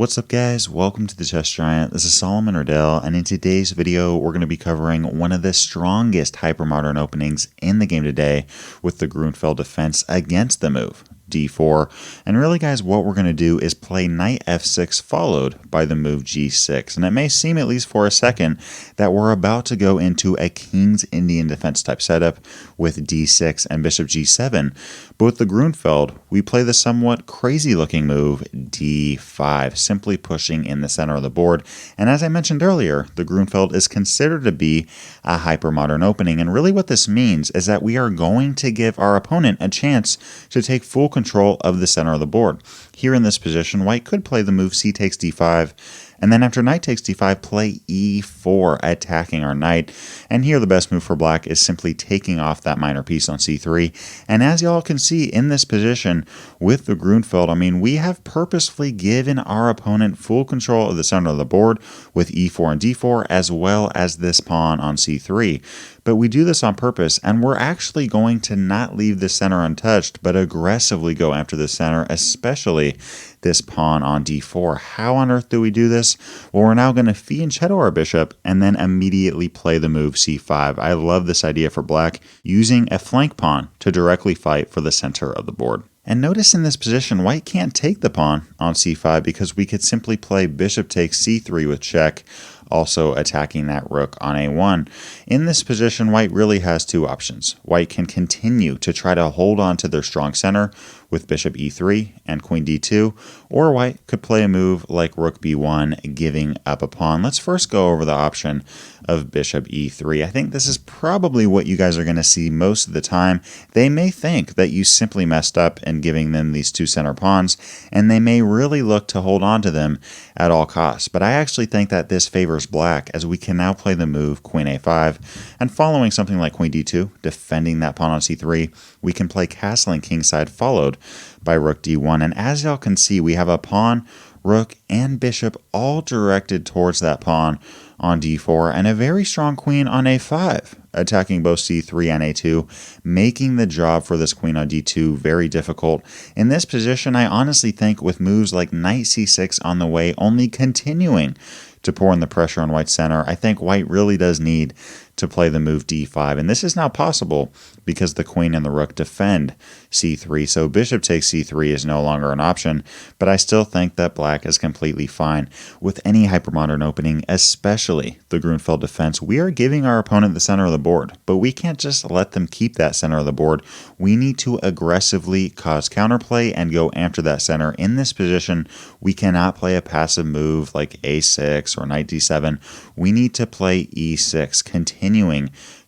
What's up guys, welcome to the Chess Giant. This is Solomon Riddell, and in today's video we're going to be covering one of the strongest hypermodern openings in the game today with the Grunfeld Defense against the move d4. And really guys, what we're going to do is play knight f6 followed by the move g6. And it may seem, at least for a second, that we're about to go into a King's Indian defense type setup with d6 and bishop g7. But with the Grunfeld, we play the somewhat crazy looking move d5, simply pushing in the center of the board. And as I mentioned earlier, the Grunfeld is considered to be a hypermodern opening. And really what this means is that we are going to give our opponent a chance to take full control of the center of the board. Here in this position, white could play the move c takes d5, and then after knight takes d5, play e4, attacking our knight. And here the best move for black is simply taking off that minor piece on c3. And as y'all can see in this position with the Grunfeld, I mean, we have purposefully given our opponent full control of the center of the board with e4 and d4, as well as this pawn on c3. But we do this on purpose, and we're actually going to not leave the center untouched, but aggressively go after the center, especially this pawn on d4. How on earth do we do this? Well, we're now going to fianchetto our bishop and then immediately play the move c5. I love this idea for black, using a flank pawn to directly fight for the center of the board. And notice in this position, white can't take the pawn on c5 because we could simply play bishop takes c3 with check, also attacking that rook on a1. In this position, white really has two options. White can continue to try to hold on to their strong center with bishop e3 and queen d2, or white could play a move like rook b1, giving up a pawn. Let's first go over the option of bishop e3. I think this is probably what you guys are going to see most of the time. They may think that you simply messed up in giving them these two center pawns, and they may really look to hold on to them at all costs. But I actually think that this favors black, as we can now play the move queen a5, and following something like queen d2, defending that pawn on c3, we can play castling kingside followed by rook d1. And as y'all can see, we have a pawn, rook, and bishop all directed towards that pawn on d4, and a very strong queen on a5, attacking both c3 and a2, making the job for this queen on d2 very difficult. In this position, I honestly think with moves like knight c6 on the way, only continuing to pour in the pressure on white's center, I think white really does need to play the move d5. And this is now possible because the queen and the rook defend c3, so bishop takes c3 is no longer an option, but I still think that black is completely fine. With any hypermodern opening, especially the Grunfeld Defense, we are giving our opponent the center of the board, but we can't just let them keep that center of the board. We need to aggressively cause counterplay and go after that center. In this position, we cannot play a passive move like a6 or knight d7. We need to play e6, continuing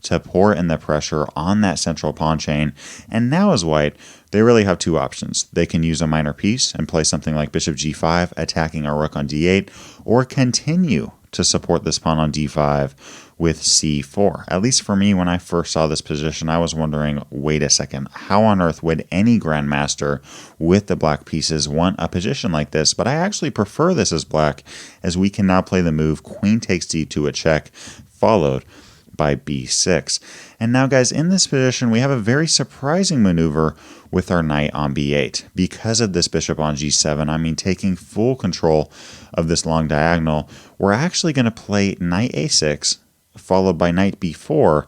to pour in the pressure on that central pawn chain. And now as white, they really have two options. They can use a minor piece and play something like bishop g5, attacking our rook on d8, or continue to support this pawn on d5 with c4. At least for me, when I first saw this position, I was wondering, wait a second, how on earth would any grandmaster with the black pieces want a position like this? But I actually prefer this as black, as we can now play the move queen takes d2 a check, followed by b6. And now guys, in this position, we have a very surprising maneuver with our knight on b8. Because of this bishop on g7, I mean taking full control of this long diagonal, we're actually going to play knight a6, followed by knight b4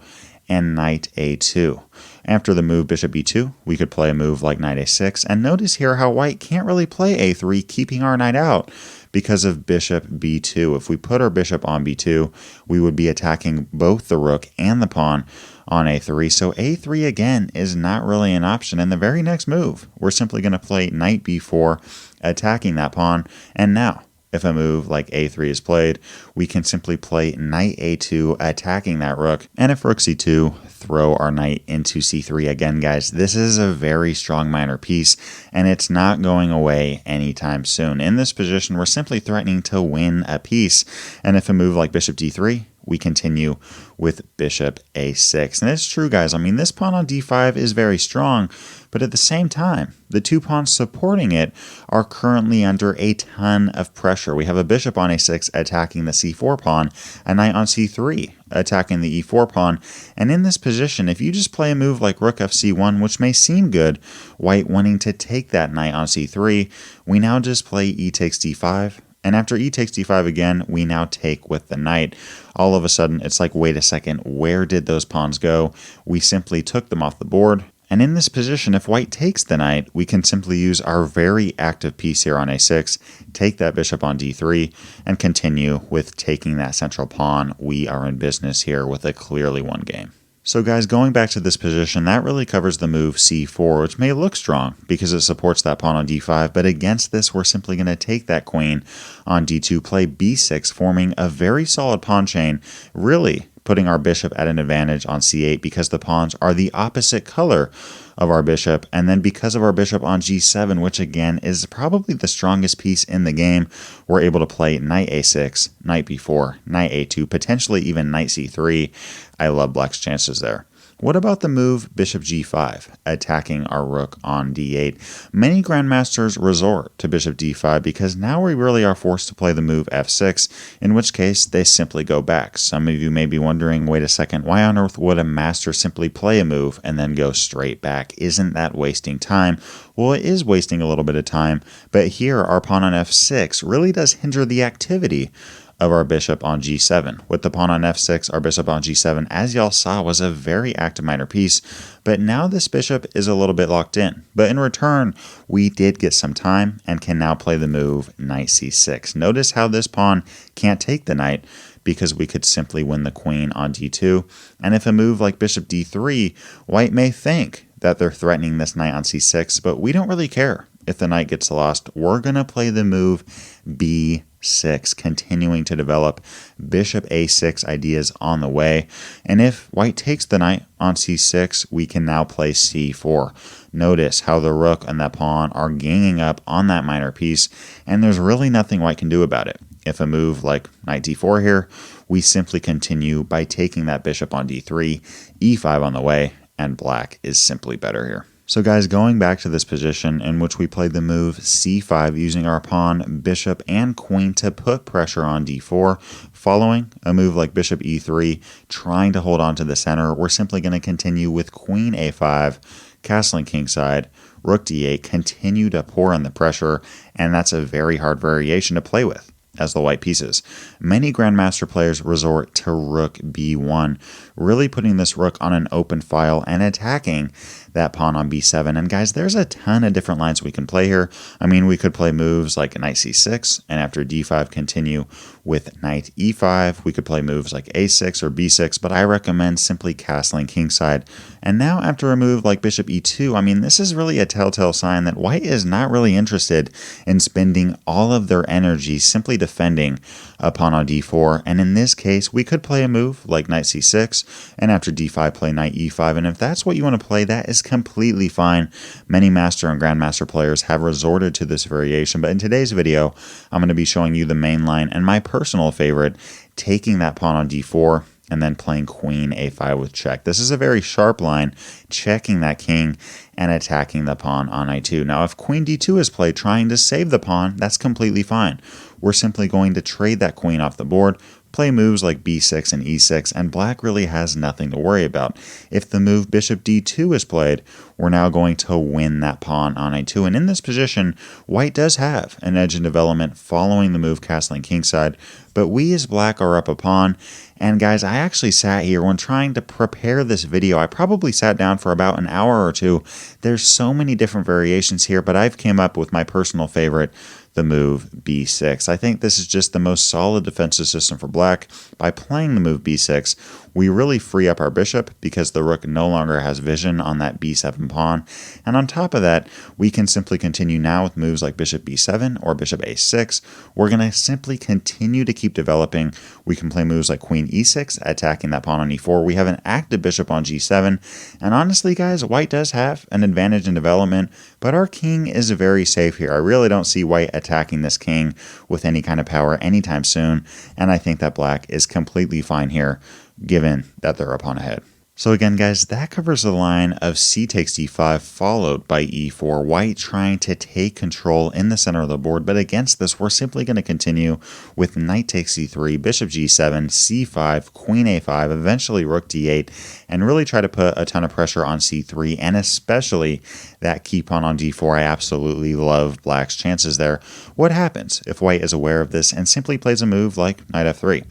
and knight a2. After the move bishop b2, we could play a move like knight a6, and notice here how white can't really play a3, keeping our knight out because of bishop b2. If we put our bishop on b2, we would be attacking both the rook and the pawn on a3. So a3 again is not really an option. In the very next move, we're simply going to play knight b4, attacking that pawn. And now, if a move like a3 is played, we can simply play knight a2, attacking that rook. And if rook c2, throw our knight into c3. Again, guys, this is a very strong minor piece, and it's not going away anytime soon. In this position, we're simply threatening to win a piece. And if a move like bishop d3, we continue with bishop a6. And it's true, guys. I mean, this pawn on d5 is very strong, but at the same time, the two pawns supporting it are currently under a ton of pressure. We have a bishop on a6 attacking the c4 pawn, a knight on c3 attacking the e4 pawn. And in this position, if you just play a move like rook fc1, which may seem good, white wanting to take that knight on c3, we now just play e takes d5, And after e takes d5 again, we now take with the knight. All of a sudden, it's like, wait a second, where did those pawns go? We simply took them off the board. And in this position, if white takes the knight, we can simply use our very active piece here on a6, take that bishop on d3, and continue with taking that central pawn. We are in business here with a clearly won game. So guys, going back to this position, that really covers the move c4, which may look strong because it supports that pawn on d5, but against this, we're simply going to take that queen on d2, play b6, forming a very solid pawn chain, really putting our bishop at an advantage on c8 because the pawns are the opposite color of our bishop, and then because of our bishop on g7, which again is probably the strongest piece in the game, we're able to play knight a6, knight b4, knight a2, potentially even knight c3. I love black's chances there. What about the move bishop g5, attacking our rook on d8? Many grandmasters resort to bishop d5 because now we really are forced to play the move f6, in which case they simply go back. Some of you may be wondering, wait a second, why on earth would a master simply play a move and then go straight back? Isn't that wasting time? Well, it is wasting a little bit of time, but here our pawn on f6 really does hinder the activity of our bishop on g7. With the pawn on f6, our bishop on g7, as y'all saw, was a very active minor piece, but now this bishop is a little bit locked in. But in return, we did get some time and can now play the move knight c6. Notice how this pawn can't take the knight because we could simply win the queen on d2. And if a move like bishop d3, white may think that they're threatening this knight on c6, but we don't really care. If the knight gets lost, we're going to play the move b6, continuing to develop bishop a6 ideas on the way. And if white takes the knight on c6, we can now play c4. Notice how the rook and that pawn are ganging up on that minor piece, and there's really nothing white can do about it. If a move like knight d4 here, we simply continue by taking that bishop on d3, e5 on the way, and black is simply better here. So guys, going back to this position in which we played the move c5 using our pawn, bishop, and queen to put pressure on d4, following a move like bishop e3, trying to hold on to the center, we're simply going to continue with queen a5, castling kingside, rook d8, continue to pour in the pressure, and that's a very hard variation to play with as the white pieces. Many grandmaster players resort to rook b1, really putting this rook on an open file and attacking that pawn on b7. And guys, there's a ton of different lines we can play here. I mean, we could play moves like knight c6, and after d5 continue with knight e5. We could play moves like a6 or b6, but I recommend simply castling kingside. And now after a move like bishop e2, I mean, this is really a telltale sign that white is not really interested in spending all of their energy simply defending a pawn on d4. And in this case, we could play a move like knight c6, and after d5 play knight e5. And if that's what you want to play, that is completely fine. Many master and grandmaster players have resorted to this variation, but in today's video, I'm going to be showing you the main line and my personal favorite, taking that pawn on d4 and then playing queen a5 with check. This is a very sharp line, checking that king and attacking the pawn on i2. Now, if queen d2 is played trying to save the pawn, that's completely fine. We're simply going to trade that queen off the board, play moves like b6 and e6, and black really has nothing to worry about. If the move bishop d2 is played, we're now going to win that pawn on i2. And in this position, white does have an edge in development following the move castling kingside, but we as black are up a pawn. And guys, I actually sat here when trying to prepare this video. I probably sat down for about an hour or two. There's so many different variations here, but I've came up with my personal favorite, the move b6. I think this is just the most solid defensive system for black. By playing the move b6, we really free up our bishop because the rook no longer has vision on that b7 pawn. And on top of that, we can simply continue now with moves like bishop b7 or bishop a6. We're going to simply continue to keep developing. We can play moves like queen e6, attacking that pawn on e4. We have an active bishop on g7. And honestly, guys, white does have an advantage in development, but our king is very safe here. I really don't see white attacking this king with any kind of power anytime soon. And I think that black is completely fine here, given that they're up on ahead. So again, guys, that covers the line of c takes d5 followed by e4. White trying to take control in the center of the board, but against this, we're simply going to continue with knight takes c3, bishop g7, c5, queen a5, eventually rook d8, and really try to put a ton of pressure on c3, and especially that key pawn on d4. I absolutely love black's chances there. What happens if white is aware of this and simply plays a move like knight f3?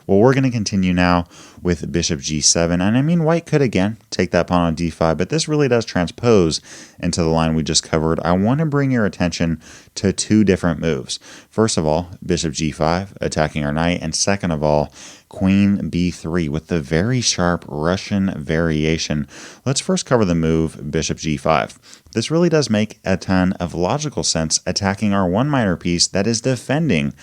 Well, we're going to continue now with bishop g7, and I mean white could again take that pawn on d5, but this really does transpose into the line we just covered. I want to bring your attention to two different moves. First of all, bishop g5 attacking our knight, and second of all, queen b3 with the very sharp Russian variation. Let's first cover the move bishop g5. This really does make a ton of logical sense, attacking our one minor piece that is defending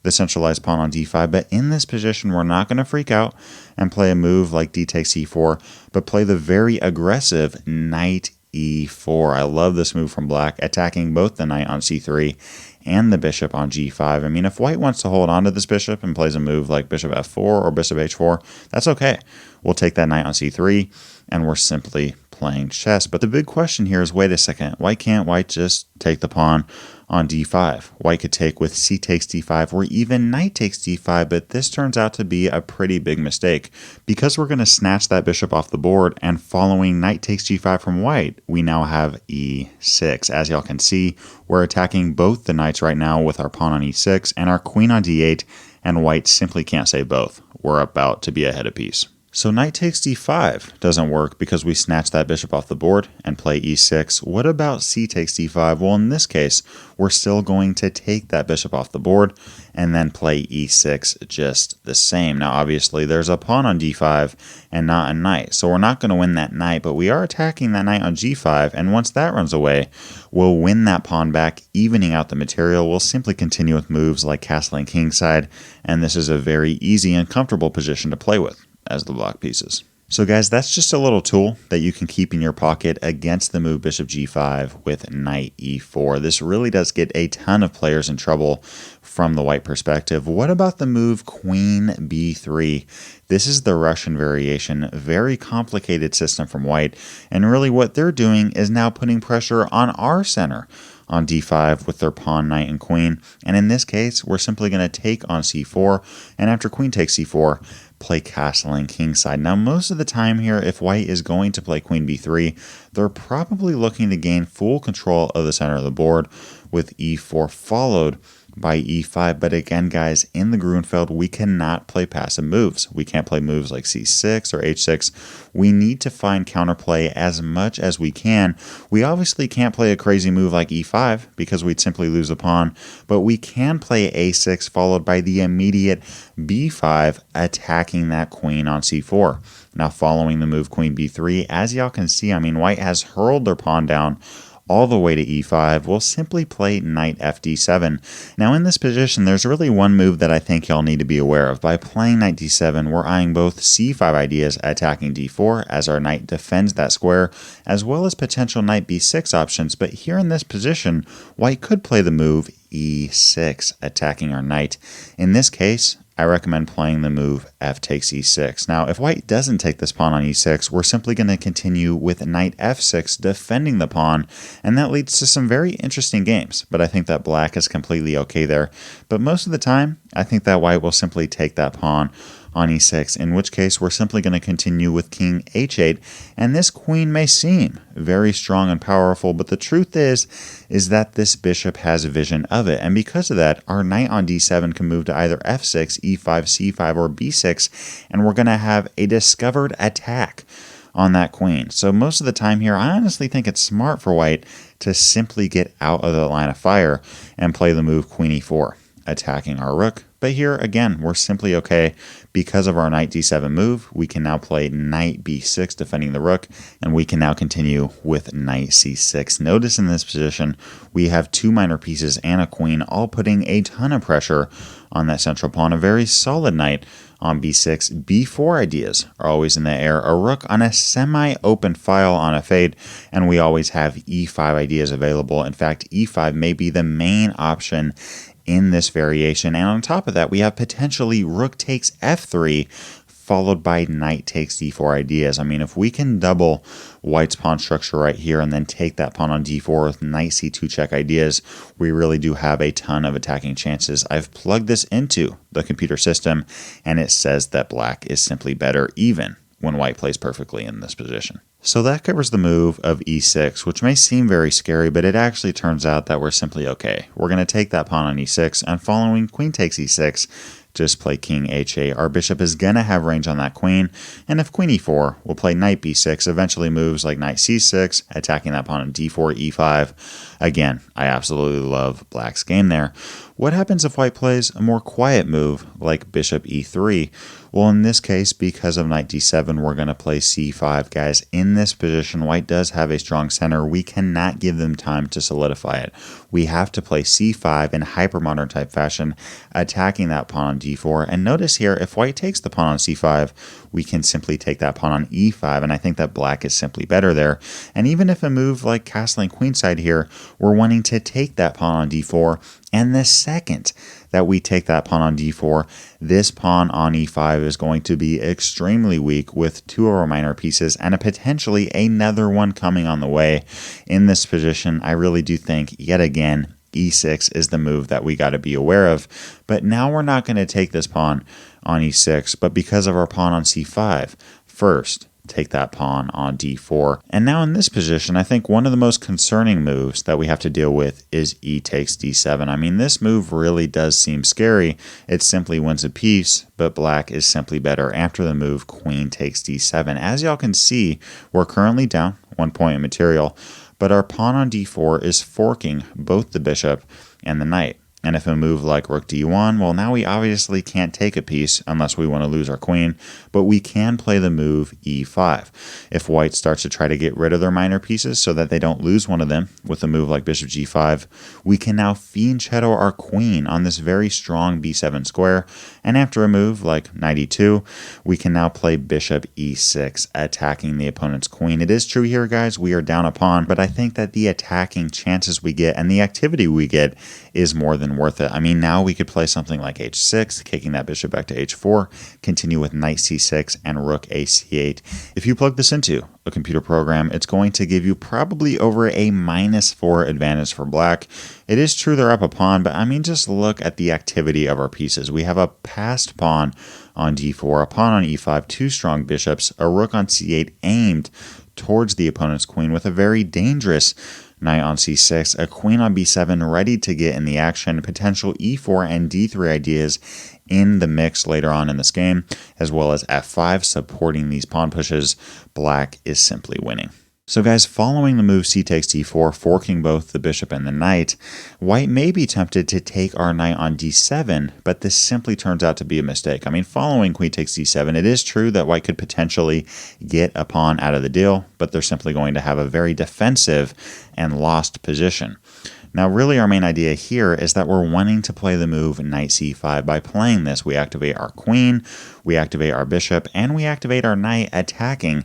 the centralized pawn on d5, but in this position we're not going to freak out and play a move like d takes e4, but play the very aggressive knight e4. I love this move from black, attacking both the knight on c3 and the bishop on g5. I mean, if white wants to hold on to this bishop and plays a move like bishop f4 or bishop h4, that's okay. We'll take that knight on c3, and we're simply playing chess. But the big question here is, wait a second, why can't white just take the pawn on d5? White could take with c takes d5 or even knight takes d5, but this turns out to be a pretty big mistake. Because we're going to snatch that bishop off the board, and following knight takes g5 from white, we now have e6. As y'all can see, we're attacking both the knights right now with our pawn on e6 and our queen on d8, and white simply can't say both. We're about to be ahead a piece. So knight takes d5 doesn't work because we snatch that bishop off the board and play e6. What about c takes d5? Well, in this case, we're still going to take that bishop off the board and then play e6 just the same. Now, obviously, there's a pawn on d5 and not a knight, so we're not going to win that knight, but we are attacking that knight on g5, and once that runs away, we'll win that pawn back, evening out the material. We'll simply continue with moves like castling kingside, and this is a very easy and comfortable position to play with as the block pieces. So guys, that's just a little tool that you can keep in your pocket against the move bishop g5 with knight e4. This really does get a ton of players in trouble from the white perspective. What about the move queen b3? This is the Russian variation, very complicated system from white, and really what they're doing is now putting pressure on our center on d5 with their pawn, knight, and queen. And in this case, we're simply going to take on c4, and after queen takes c4, play castling kingside. Now, most of the time here, if white is going to play queen b3, they're probably looking to gain full control of the center of the board with e4 followed by e5. But again, guys, in the Grunfeld, we cannot play passive moves. We can't play moves like c6 or h6. We need to find counterplay as much as we can. We obviously can't play a crazy move like e5 because we'd simply lose the pawn, but we can play a6 followed by the immediate b5, attacking that queen on c4. Now, following the move queen b3, as y'all can see, I mean, white has hurled their pawn down all the way to e5. We'll simply play knight fd7. Now, in this position, there's really one move that I think y'all need to be aware of. By playing knight d7, we're eyeing both c5 ideas attacking d4 as our knight defends that square, as well as potential knight b6 options. But here in this position, white could play the move e6, attacking our knight. In this case, I recommend playing the move f takes e6. Now, if white doesn't take this pawn on e6, we're simply going to continue with knight f6, defending the pawn, and that leads to some very interesting games. But I think that black is completely okay there. But most of the time, I think that white will simply take that pawn on e6, in which case we're simply going to continue with king h8, and this queen may seem very strong and powerful, but the truth is that this bishop has vision of it, and because of that, our knight on d7 can move to either f6, e5, c5, or b6, and we're going to have a discovered attack on that queen. So most of the time here, I honestly think it's smart for white to simply get out of the line of fire and play the move queen e4, attacking our rook. But here, again, we're simply okay. Because of our knight d7 move, we can now play knight b6, defending the rook, and we can now continue with knight c6. Notice in this position, we have two minor pieces and a queen, all putting a ton of pressure on that central pawn. A very solid knight on b6. b4 ideas are always in the air. A rook on a semi-open file on a fade, and we always have e5 ideas available. In fact, e5 may be the main option in this variation, and on top of that, we have potentially rook takes f3, followed by knight takes d4 ideas. I mean, if we can double white's pawn structure right here and then take that pawn on d4 with knight c2 check ideas, we really do have a ton of attacking chances. I've plugged this into the computer system, and it says that black is simply better even when white plays perfectly in this position. So that covers the move of e6, which may seem very scary, but it actually turns out that we're simply okay. We're going to take that pawn on e6, and following queen takes e6, just play king h8. Our bishop is going to have range on that queen, and if queen e4, we'll play knight b6, eventually moves like knight c6, attacking that pawn on d4, e5. Again, I absolutely love black's game there. What happens if white plays a more quiet move like bishop e3? Well, in this case, because of knight d7, we're going to play c5. Guys, in this position, white does have a strong center. We cannot give them time to solidify it. We have to play c5 in hypermodern type fashion, attacking that pawn on d4. And notice here, if white takes the pawn on c5, we can simply take that pawn on e5, and I think that black is simply better there. And even if a move like castling queenside here, we're wanting to take that pawn on d4, and the second that we take that pawn on d4, this pawn on e5 is going to be extremely weak with two of our minor pieces and potentially another one coming on the way. In this position, I really do think, yet again, e6 is the move that we got to be aware of. But now we're not going to take this pawn on e6, but because of our pawn on c5, first, take that pawn on d4. And now in this position, I think one of the most concerning moves that we have to deal with is e takes d7. I mean, this move really does seem scary. It simply wins a piece, but black is simply better after the move queen takes d7. As y'all can see, we're currently down 1 point in material, but our pawn on d4 is forking both the bishop and the knight. And if a move like rook d1, well, now we obviously can't take a piece unless we want to lose our queen, but we can play the move e5. If white starts to try to get rid of their minor pieces so that they don't lose one of them with a move like bishop g5, we can now fianchetto our queen on this very strong b7 square, and after a move like knight e2, we can now play bishop e6, attacking the opponent's queen. It is true here, guys, we are down a pawn, but I think that the attacking chances we get and the activity we get is more than worth it. I mean, now we could play something like h6, kicking that bishop back to h4, continue with knight c6 and rook a c8. If you plug this into a computer program, it's going to give you probably over a -4 advantage for black. It is true they're up a pawn, but I mean, just look at the activity of our pieces. We have a passed pawn on d4, a pawn on e5, two strong bishops, a rook on c8 aimed towards the opponent's queen with a very dangerous knight on c6, a queen on b7 ready to get in the action, potential e4 and d3 ideas in the mix later on in this game, as well as f5 supporting these pawn pushes. Black is simply winning. So guys, following the move c takes d4, forking both the bishop and the knight, white may be tempted to take our knight on d7, but this simply turns out to be a mistake. I mean, following queen takes d7, it is true that white could potentially get a pawn out of the deal, but they're simply going to have a very defensive and lost position. Now, really, our main idea here is that we're wanting to play the move knight c5. By playing this, we activate our queen, we activate our bishop, and we activate our knight, attacking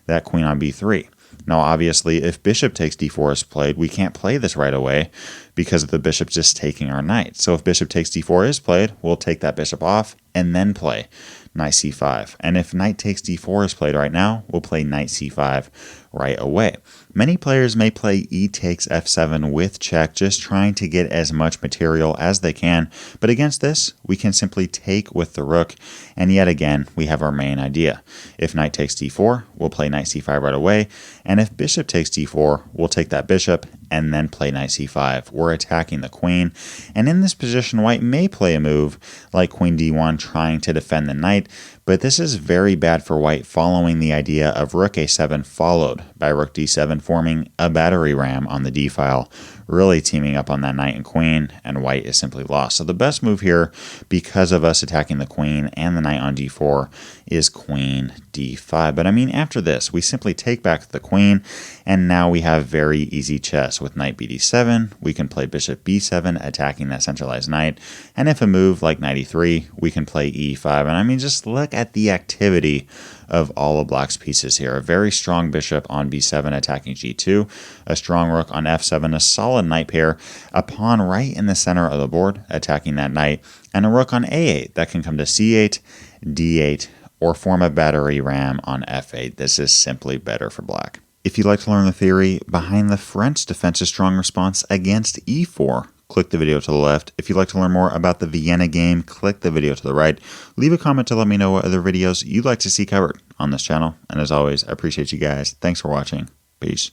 that queen on b3. Now, obviously, if bishop takes d4 is played, we can't play this right away because of the bishop just taking our knight. So if bishop takes d4 is played, we'll take that bishop off and then play knight c5. And if knight takes d4 is played right now, we'll play knight c5 right away. Many players may play e takes f7 with check, just trying to get as much material as they can, but against this, we can simply take with the rook, and yet again, we have our main idea. If knight takes d4, we'll play knight c5 right away, and if bishop takes d4, we'll take that bishop and then play knight c5. We're attacking the queen, and in this position, white may play a move like queen d1, trying to defend the knight, but this is very bad for white, following the idea of rook a7 followed by rook d7, forming a battery ram on the d file, really teaming up on that knight and queen, and white is simply lost. So the best move here, because of us attacking the queen and the knight on d4, is queen d5. But I mean, after this, we simply take back the queen, and now we have very easy chess. With knight bd7, we can play bishop b7, attacking that centralized knight, and if a move like knight e3, we can play e5. And I mean, just look at the activity of all of black's pieces here. A very strong bishop on b7 attacking g2, a strong rook on f7, a solid knight pair, a pawn right in the center of the board attacking that knight, and a rook on a8 that can come to c8, d8, or form a battery ram on f8. This is simply better for black. If you'd like to learn the theory behind the French defense's strong response against e4, click the video to the left. If you'd like to learn more about the Vienna game, click the video to the right. Leave a comment to let me know what other videos you'd like to see covered on this channel. And as always, I appreciate you guys. Thanks for watching. Peace.